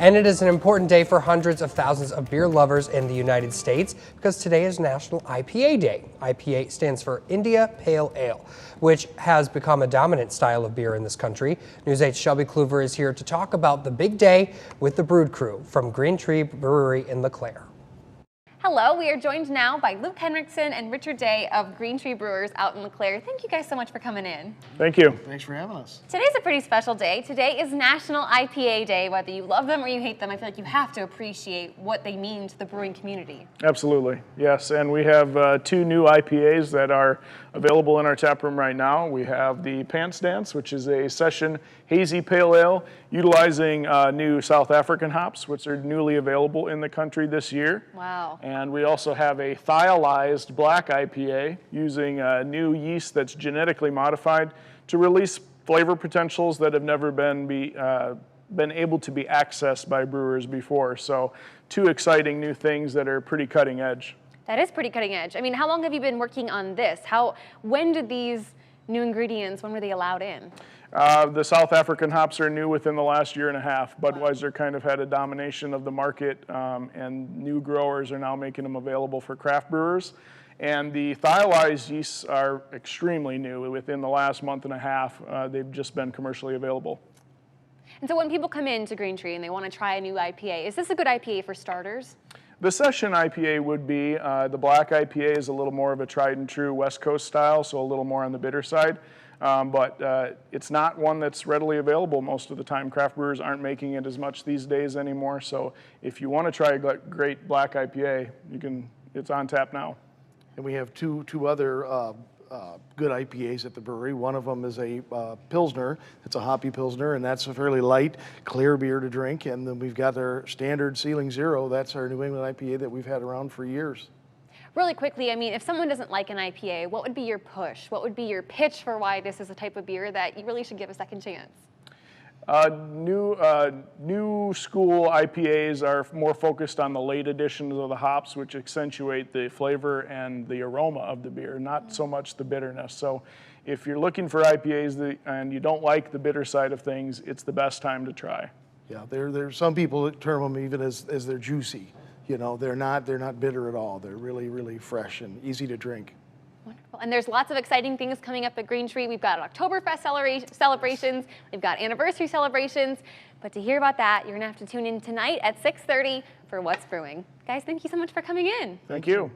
And it is an important day for hundreds of thousands of beer lovers in the United States because today is National IPA Day. IPA stands for India Pale Ale, which has become a dominant style of beer in this country. News 8's Shelby Kluver is here to talk about the big day with the Brood crew from Green Tree Brewery in LeClaire. Hello, we are joined now by Luke Henriksen and Richard Day of Green Tree Brewers out in LeClaire. Thank you guys so much for coming in. Thank you. Thanks for having us. Today's a pretty special day. Today is National IPA Day. Whether you love them or you hate them, I feel like you have to appreciate what they mean to the brewing community. Absolutely, yes. And we have two new IPAs that are available in our tap room right now. We have the Pants Dance, which is a session hazy pale ale utilizing new South African hops, which are newly available in the country this year. Wow. And we also have a thiolized black IPA using a new yeast that's genetically modified to release flavor potentials that have never been able to be accessed by brewers before. So two exciting new things that are pretty cutting edge. That is pretty cutting edge. I mean, how long have you been working on this? When did these new ingredients, when were they allowed in? The South African hops are new within the last year and a half. Budweiser kind of had a domination of the market, and new growers are now making them available for craft brewers. And the thiolized yeasts are extremely new. Within the last month and a half, they've just been commercially available. And so when people come into Green Tree and they want to try a new IPA, is this a good IPA for starters? The session IPA would be, the black IPA is a little more of a tried and true West Coast style, so a little more on the bitter side. But it's not one that's readily available most of the time. Craft brewers aren't making it as much these days anymore. So if you want to try a great black IPA, it's on tap now. And we have two other good IPAs at the brewery. One of them is a Pilsner. It's a hoppy Pilsner, and that's a fairly light, clear beer to drink. And then we've got our standard Ceiling Zero. That's our New England IPA that we've had around for years. Really quickly, I mean, if someone doesn't like an IPA, what would be your push? What would be your pitch for why this is a type of beer that you really should give a second chance? New school IPAs are more focused on the late additions of the hops, which accentuate the flavor and the aroma of the beer, not so much the bitterness. So if you're looking for IPAs and you don't like the bitter side of things, it's the best time to try. Yeah, there's some people that term them even as they're juicy. You know, they're not bitter at all. They're really, really fresh and easy to drink. Wonderful. And there's lots of exciting things coming up at Green Tree. We've got Oktoberfest celebrations. We've got anniversary celebrations. But to hear about that, you're going to have to tune in tonight at 6:30 for What's Brewing. Guys, thank you so much for coming in. Thank you.